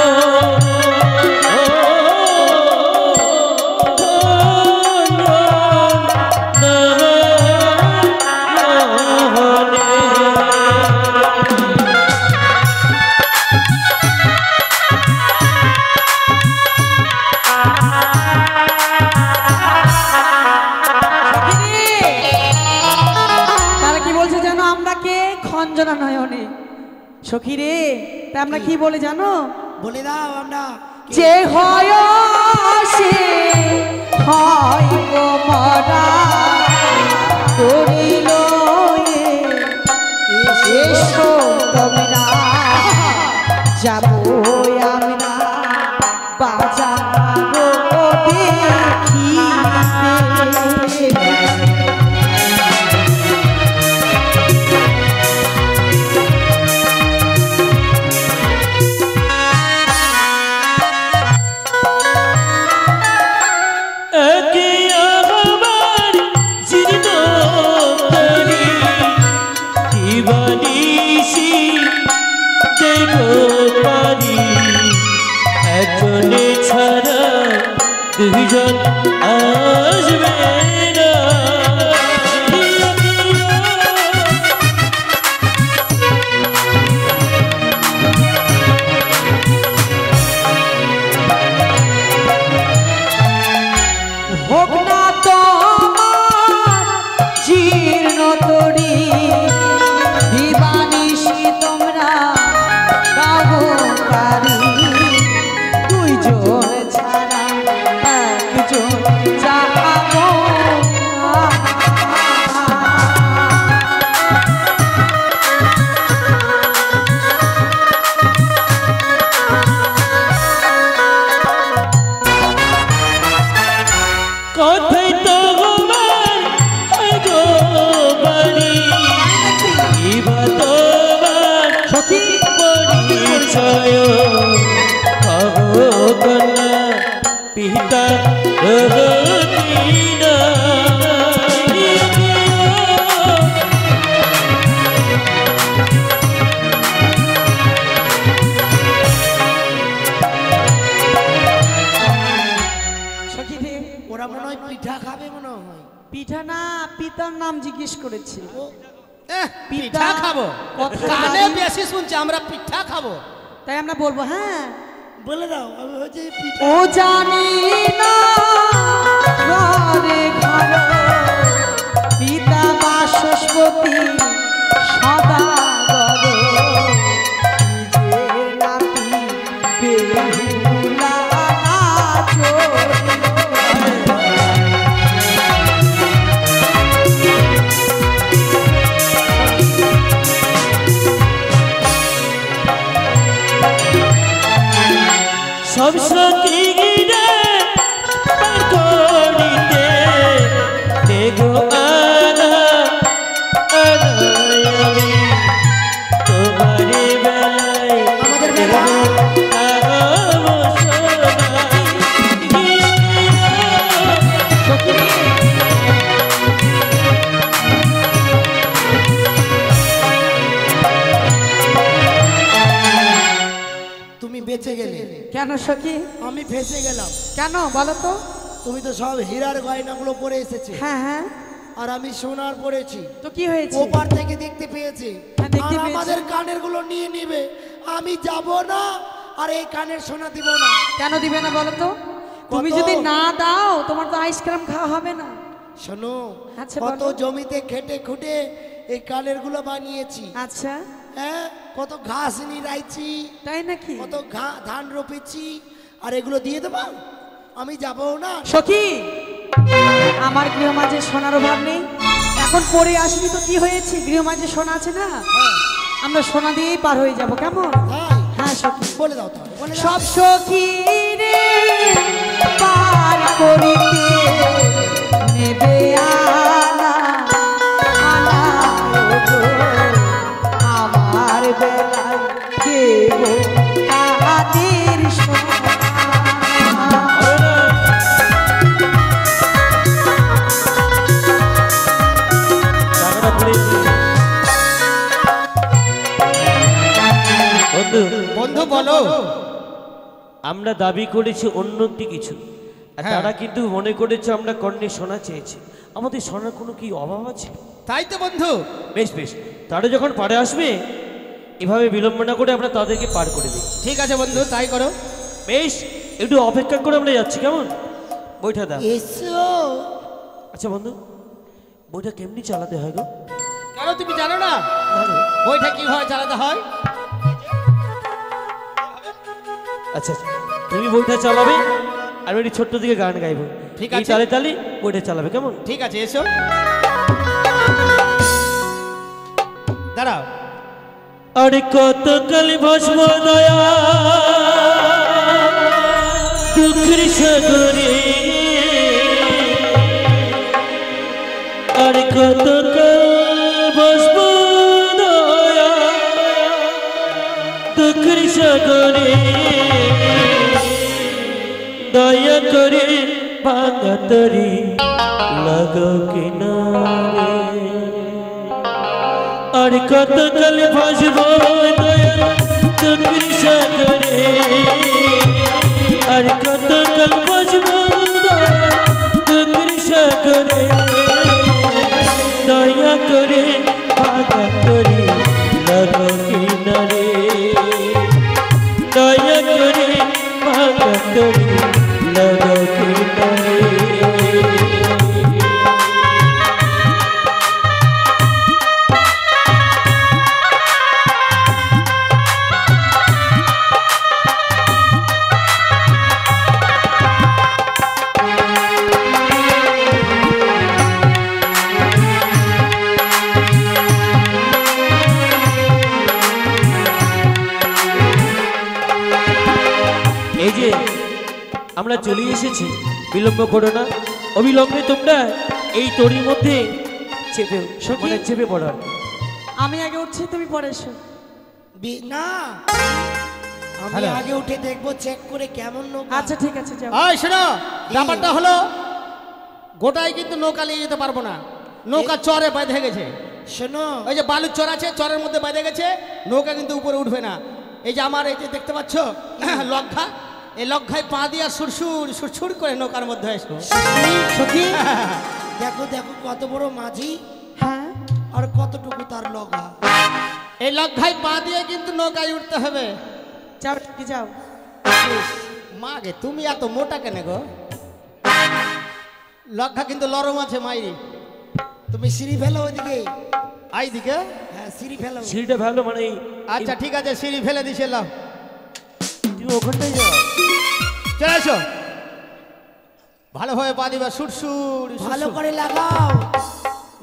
তারা কি বলছে জানো? আমরা কে? খঞ্জনা নয়নে। সখী রে, তা আমরা কি বলে জানো? বলে দাও আমরা যে হয় সে হয় গো মরা করিল এসো তোমরা যাবো আমরা বাজাবো দেখিতে। ছাড়া দুজন আসবে না। হোক না তোমার জীর্ণ তরি দিবানিশি তোমরা গাবো পারি দুইজন ছাড়া একজন যাবো। কথাই তো আমার গো বাড়ি ইবা তোমার সখী পরিচয় কন্যা পিতা রঘুদীনা। সখী রে, ওরা মনে হয় পিঠা খাবে মনে হয়। পিঠা না, পিতার নাম জিজ্ঞেস করেছে। পিঠা খাবো, কথা কানে বাড়ি। বেশি শুনছে আমরা পিঠা খাবো। তাই আমরা বলবো হ্যাঁ। বলে দাও আমি হচ্ছে পিঠা। ও জানি না ঘরে ঘরে পিতা বাসস্পতি সদা গর নিজের নাতি বেহুলা নাচো। কেন সখী? আমি ফেসে গেলাম। কেন বলো তো? তুমি তো সব হীরার গয়নাগুলো পরে এসেছে, হ্যাঁ হ্যাঁ, আর আমি সোনার পরেছি। তো কি হয়েছে? ওপার থেকে দেখতে পেয়েছি, হ্যাঁ, দেখতে আর পেয়েছি। আমাদের কানের গুলো নিয়ে নিবে। আমি যাব না, আর এই কানের সোনা দিব না। কেন দিবে না বলো তো? তুমি কত? যদি না দাও তোমার তো আইসক্রিম খাওয়া হবে না। শোনো, আচ্ছা, কত বলো। জমিতে খেটে খুটে এই কানের গুলো বানিয়েছি। আচ্ছা, হ্যাঁ, কত ঘাস নিরাইছি, তাই নাকি? কত ধান রোপেছি, আর এগুলো দিয়ে দেবো? আমি যাবো না। সখী, আমার গৃহমাঝে সোনার অভাব নেই। এখন পরে আসবি তো কি হয়েছে, গৃহমাঝে সোনা আছে না, হ্যাঁ, আমরা সোনা দিয়েই পার হয়ে যাব। কেমন? তাই? হ্যাঁ সখী, বলে দাও তাহলে, বলে দাও। সব সখী রে পার করিতে নেবে আনা আনা গো, আমার বেলায় দেব তাদের সোনা। টাকাটা পড়ে বন্ধু, বন্ধু বলো। আমরা দাবি করেছি অন্য একটি কিছু, আর হ্যাঁ। তারা কিন্তু মনে করেছে আমরা কর্ণে সোনা চেয়েছি। আমাদের সোনার কোনো কি অভাব আছে? তাই তো বন্ধু। বেশ বেশ, তারা যখন পারে আসবে এভাবে বিলম্ব না করে আমরা তাদেরকে পার করে দিই। ঠিক আছে বন্ধু, তাই করো। বেশ, একটু অপেক্ষা করে আমরা যাচ্ছি। কেমন? বইটা দাও। এসো। আচ্ছা বন্ধু, বইটা কেমনি চালাতে হয় গো? কেন তুমি জানো না বইটা কিভাবে চালাতে হয়? আচ্ছা, তুমি বইটা চালাবে আর একটি ছোট্ট দিকে গান গাইবো। ঠিক এই আছে। তালে তালে বইটা চালাবে। কেমন? ঠিক আছে, এসো। দাঁড়াও। আর কত কাল ভস্ম দয়া দুঃখের সাগরে, আর কত কাল ভস্ম দয়া দুঃখের সাগরে, দয়া করে পাগাতরি লাগাও কিনারে। আর কত কাল ভাসব দয়া চোখের সাগরে, আর কত কাল ভাসব দয়া চোখের সাগরে, দয়া করে ভাগা করে লাগো কিনারে, দয়া করে ভাগা করে লাগো কিনারে। এই যে আমরা চলে এসেছি, বিলম্ব করো না। অবিলম্বে তোমরা এই তরির মধ্যে চেপে মানে চেপে পড়ো। আমি আগে উঠছি, তুমি পরে এসো। না, আমি হ্যালো। আগে উঠে দেখবো, চেক করে কেমন নৌকা। আচ্ছা ঠিক আছে, যাও। ওই শোনো, ব্যাপারটা হলো গোটাই কিন্তু নৌকা নিয়ে যেতে পারবো না। নৌকা চরে বেঁধে গেছে। শোনো, ওই যে বালুর চর আছে, চরের মধ্যে বেঁধে গেছে, নৌকা কিন্তু উপরে উঠবে না। এই যে আমার এই যে দেখতে পাচ্ছ লক্ষা, এই লক্ষায় পা দিয়া সুরসুর সুরসুর করে নৌকার মধ্যে এসো। সখী, দেখো দেখো কত বড় মাঝি, হ্যাঁ আর কতটুকু তার লগা। এই লক্ষায় পা দিয়ে কিন্তু নৌকায় উঠতে হবে। যাও সখী, যাও। মা গে, তুমি এত মোটা কেন গো? লক্ষা কিন্তু লরম আছে মাইরি। তুমি সিঁড়ি ফেলো ওইদিকে। আই দিকে। হ্যাঁ, সিঁড়ি ফেলো। সিঁড়িটা ভালো মানে আচ্ছা ঠিক আছে, সিঁড়ি ফেলে দিছে। লাও, তুমি ওখানটাই যাও। চলে এসো। ভালোভাবে পা দিবা, সুরসুর ভালো সুরসুর। করে লাগাও,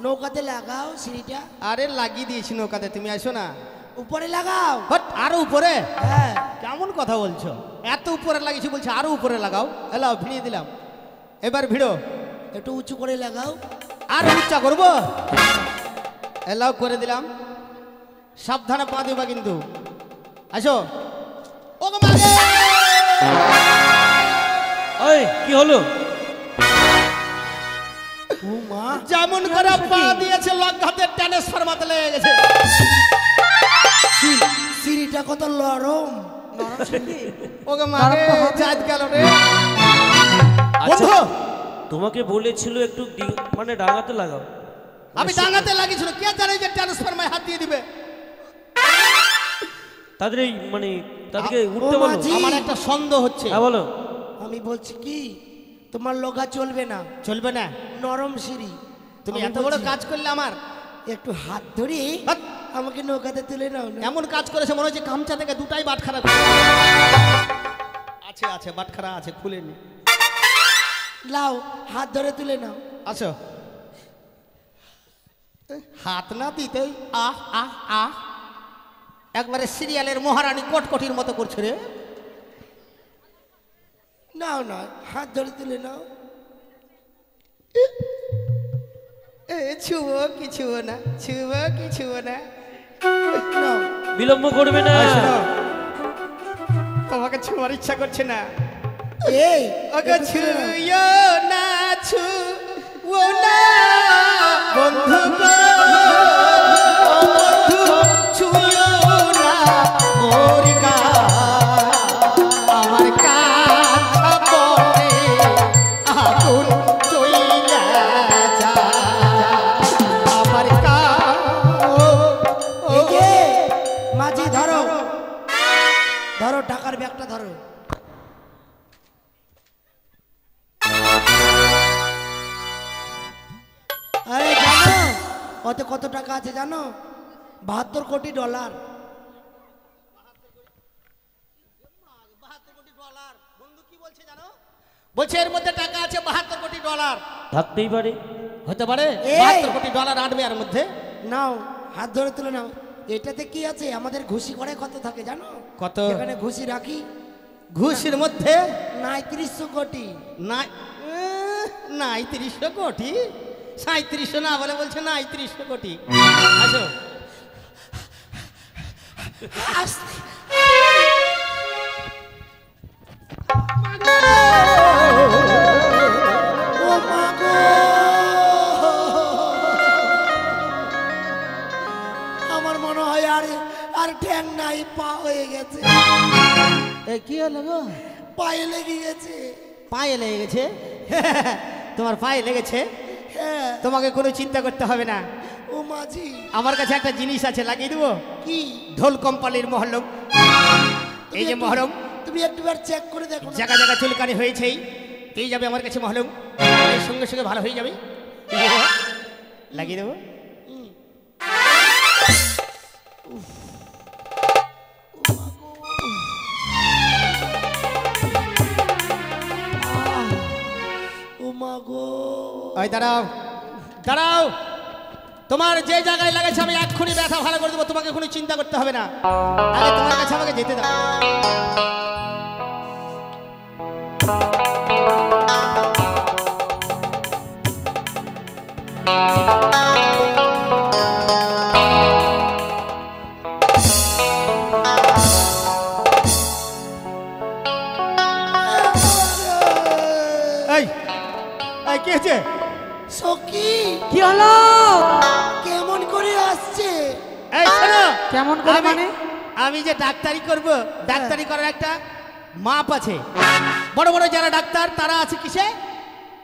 নৌকাতে লাগাও সিঁড়িটা। আরে লাগিয়ে দিয়েছি নৌকাতে, তুমি আসো না। উপরে লাগাও। হট, আরো উপরে? হ্যাঁ, কেমন কথা বলছো? এত উপরে লাগিয়েছি বলছো আরো উপরে লাগাও। এলাও, ভিড়িয়ে দিলাম। এবার ভিড়ো। একটু উঁচু করে লাগাও। আর উচ্চা করবো? এলাও করে দিলাম। সাবধানে পা দিবা কিন্তু। আসো। ও গো মা গে! ওই কি হলো? ও মা, যেমন করে পা দিয়েছে লজ্জাতে ট্রান্সফরমাতে লেগে গেছে। সিঁড়িটা কত নরম। নরম সিন্ধি ওকে মাগে নরম তো হবে। জাত গেল রে আচ্ছা বন্ধু তোমাকে বলেছিল একটু মানে ডাঙাতে লাগাও আমি ডাঙাতে লাগিয়েছিল কে জানে যে ট্রান্সফরমায় হাত দিয়ে দিবে তাদের এই মানে তাদেরকে উঠতে ও বলো মাঝি। আমার একটা সন্দেহ হচ্ছে হ্যাঁ বলো আমি বলছি কি তোমার লগা চলবে না, চলবে না নরম সিঁড়ি। তুমি আমি এত বড় বলছি, কাজ করলে আমার একটু হাত ধরে হাত। আমাকে নৌকাতে তুলে নাও না। এমন কাজ করেছে মনে হচ্ছে গামছা থেকে দুটাই বাটখারা আছে আছে বাটখারা আছে খুলেনি লাও হাত ধরে তুলে নাও। আচ্ছা হাত না দিতেই আহ আহ আহ একবারে সিরিয়ালের মহারানী কটকটির মতো করছে রে নাও না হাত ধরে তুলে নাও। ছুবো কি ছুবো না ছুবো কি ছুবো না নাও বিলম্ব করবে না এই শোনো, তোমাকে ছোঁয়ার ইচ্ছা করছে না এই ওকে একটু তুলে নাও। ছুঁয়ো না ছুঁয়ো না বন্ধু গো, ও বন্ধু ছুঁয়ো না মোর গান, আমার কাঁথা পড়ে আগুন চইলা যায়, আমার এই যে মাঝি ধরো ধরো টাকার ব্যাগটা ধরো। আরে জানো ওতে কত টাকা আছে জানো? 72 কোটি ডলার। বলছে এর মধ্যে টাকা আছে 72 কোটি ডলার থাকতেই পারে হতে পারে এই! 72 কোটি ডলার আটবে এর মধ্যে নাও হাত ধরে তুলে নাও। এটাতে কি আছে? আমাদের ঘুষি করে কত থাকে জানো? কত? এখানে ঘুষি রাখি ঘুষের মধ্যে নাই 300 কোটি। নাই নাই 300 কোটি 3700 না বলে বলছে নাই 300 কোটি আসো আস্তে। ও মা গো! আমার মনে হয় আর ঠ্যাং নাই, পা হয়ে গেছে, এ কি হলো গো পায়ে লেগে গেছে। পায়ে লেগে গেছে তোমার পায়ে লেগেছে হ্যাঁ তোমাকে কোনো চিন্তা করতে হবে না ও মাঝি আমার কাছে একটা জিনিস আছে লাগিয়ে দেবো কি? ঢোল কোম্পানির মহরম এই যে মহরম তুমি একবার চেক করে দেখো না। জায়গা জায়গা চুলকানি হয়েছেই পেয়ে যাবে আমার কাছে মহরম এর সঙ্গে সঙ্গে ভালো হয়ে যাবে লাগিয়ে দেবো ও মা গো! ওই দাঁড়াও দাঁড়াও তোমার যে জায়গায় লাগাইছে আমি এক্ষুনি ব্যথা ভালো করে দেবো তোমাকে কোনো চিন্তা করতে হবে না আগে তোমার কাছে আমাকে যেতে দাও এই এই কি হয়েছে সখী কি হলো? কেমন করে আসছে? এই শোনো কেমন করে আমি- মানে? আমি যে ডাক্তারি করব ডাক্তারি করার একটা মাপ আছে বড় বড় যারা ডাক্তার তারা আছে কিসে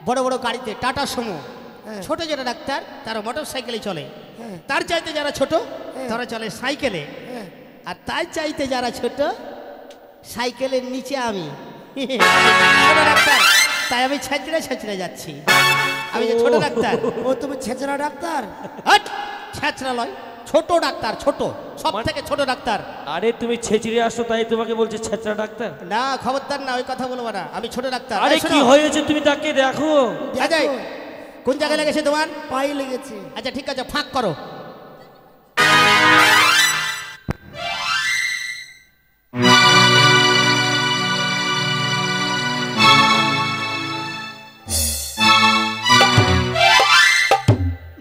বড় বড় গাড়িতে টাটা সুমো হ্যাঁ। ছোট যারা ডাক্তার তারা মোটর সাইকেলে চলে হ্যাঁ। তার চাইতে যারা ছোট হ্যাঁ। তারা চলে সাইকেলে হ্যাঁ। আর তার চাইতে যারা ছোট সাইকেলের নিচে আমি ছোট ডাক্তার তাই আমি ছেঁচড়ে ছেঁচড়ে যাচ্ছি আমি যে ছোট ডাক্তার ও তুমি ছেঁচড়া ডাক্তার? হট! ছেঁচড়া লয় ছোট ডাক্তার ছোট সব থেকে ছোট ডাক্তার আরে তুমি ছেঁচড়ে আসো তাই তোমাকে বলছে ছেঁচড়া ডাক্তার না খবরদার না ওই কথা বলবো না আমি ছোট ডাক্তার আরে এই শোনো। কি হয়েছে তুমি তাকে দেখো অজয়, দেখো, কোন জায়গায় লেগেছে তোমার পায়ে লেগেছে। আচ্ছা ঠিক আছে ফাঁক করো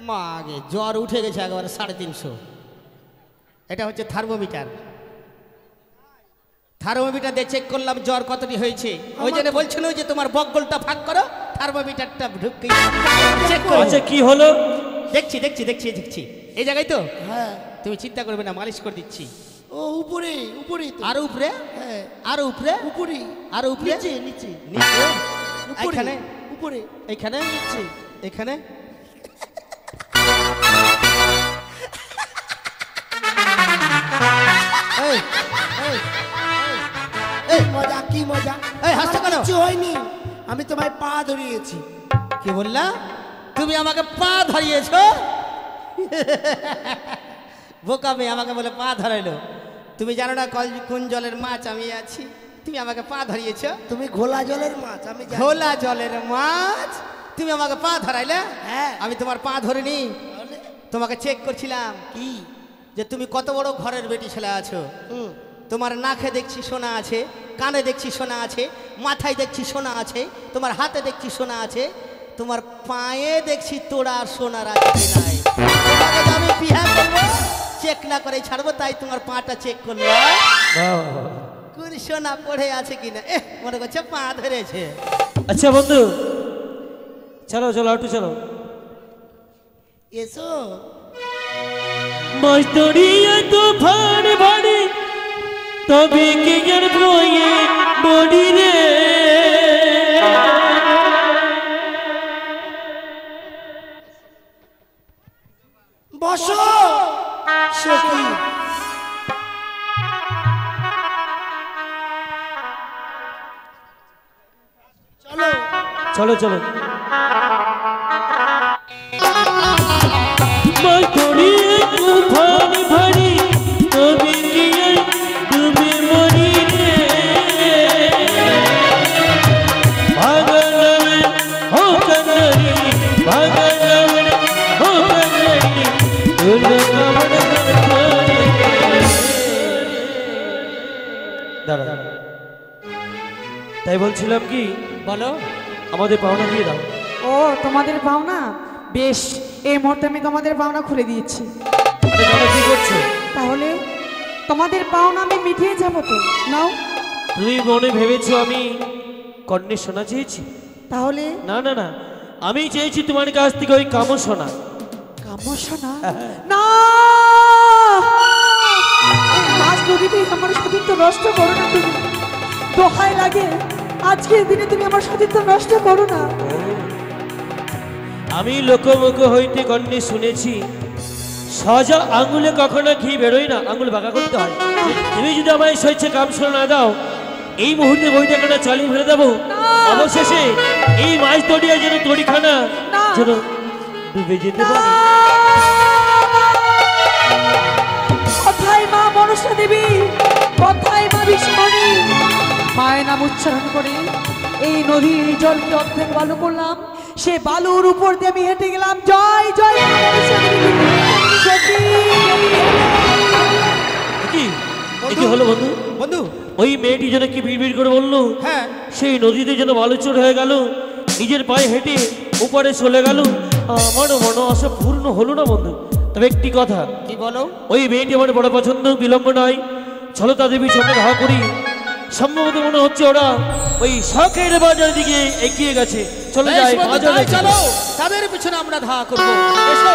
মা আগে জ্বর উঠে গেছে একেবারে 350 এটা হচ্ছে থার্মোমিটার থার্মোমিটার দিয়ে চেক করলাম জ্বর কতটি হয়েছে ওই জন্য বলছিল যে তোমার বকগলটা ফাঁক করো থার্মোমিটারটা ঢুকে চেক করো আচ্ছা কি হলো দেখছি দেখছি দেখছি দেখছি এই জায়গায় তো হ্যাঁ তুমি চিন্তা করবে না মালিশ করে দিচ্ছি ও উপরে উপরেই তো। আর উপরে হ্যাঁ আর উপরে উপরে আর উপরে নিচে নিচে নিচে উপরে এখানে উপরে এখানে নিচে এখানে এই এই এই মজা কি মজা এই, হাসছো আমার কেন? কিচ্ছু হয়নি আমি তোমায় পা ধরিয়েছি কি বললা তুমি আমাকে পা ধরিয়েছ বোকা মেয়ে আমাকে বলে পা ধরাইলো তুমি জানো না কোন জলের মাছ আমি আছি তুমি আমাকে পা ধরিয়েছ তুমি ঘোলা জলের মাছ আমি জানি। ঘোলা জলের মাছ তুমি আমাকে পা ধরাইলে হ্যাঁ আমি তোমার পা ধরিনি তাহলে? তোমাকে চেক করছিলাম কি যে তুমি কত বড় ঘরের বেটি ছেলে আছো হুম তোমার নাকে দেখছি সোনা আছে কানে দেখছি সোনা আছে মাথায় দেখছি সোনা আছে তোমার হাতে দেখছি সোনা আছে তোমার পায়ে দেখছি তোরা সোনার আছে কি নাই তোমাকে তো আমি বিয়া করবো চেক না করে ছাড়বো তাই তোমার পাটা চেক করলাম কোন সোনা পড়ে আছে কিনা মনে করছে পা ধরেছে আচ্ছা বন্ধু চলো চলো একটু চলো এসো মাছ ধরিয়ে তুফান ভারী তবে কে যার বয়ে বড়ি রে বসো সখী চলো চলো চলো মাছ ধরিয়ে তুফান ভারী তবে কে যার ডুবে মরি রে ভাগলবে হো কন্নড়ি ভাগলবে হো কন্নড়ি দুলো কামড় করে দাঁড়া তাই বলছিলাম কি বলো আমাদের পাওনা দিয়ে দাও ও তোমাদের পাওনা বেশ এই মুহূর্তে আমি তোমাদের পাওনা খুলে দিয়েছি আরে দাদা কি করছো তাহলে তোমাদের পাওনা আমি মিটিয়ে যাবো তো নাও তুমি মনে ভেবেছো আমি কর্ণের সোনা চেয়েছি তাহলে না না না আমি চেয়েছি তোমার কাছ থেকে ওই কামো সোনা কামসনা না আজ নদীতে আমার সতীত্ব নষ্ট করো না তুমি দোহাই লাগে আজকের দিনে তুমি আমার সতীত্ব নষ্ট করো না আমি লোকমুখ হইতে কর্ণে শুনেছি সজা আঙুলে কখনো ঘি বেরোয় না আঙুল বাঁকা করতে হয় তুমি যদি আমায় স্বেচ্ছা কাম সোনা না দাও এই মুহূর্তে বইটা কেন চালিয়ে ফেলে দেবো অবশেষে এই মাছ তড়িয়া যেন তড়িখানা যেন ডুবে যেতে পারে কথায় মা মনসা দেবী কথায় মা বিষ্ণী মায়ের নাম উচ্চারণ করে এই নদীর জলকে অর্ধেক বালু করলাম সে বালুর উপর দিয়ে আমি হেঁটে গেলাম জয় জয় মা মনসা দেবী সখী। কি কি হলো বন্ধু বন্ধু ওই মেয়েটি যেন কি বিড়বিড় করে বললো হ্যাঁ সেই নদীতে যেন বালুচর হয়ে গেল নিজের পায়ে হেঁটে উপরে চলে গেল আমারও মনে আশা পূর্ণ হলো না বন্ধু তবে একটি কথা কি বলো ওই মেয়েটি আমার বড় পছন্দ বিলম্ব নয় ছলতা দেবী সঙ্গে দেখা করি সম্ভবত মনে হচ্ছে ওরা ওই শখের বাজার দিকে এগিয়ে গেছে চলে বেশ যায় বন্ধু, বাজারে তাই চলো তাদের পিছনে আমরা ধা করবো এসো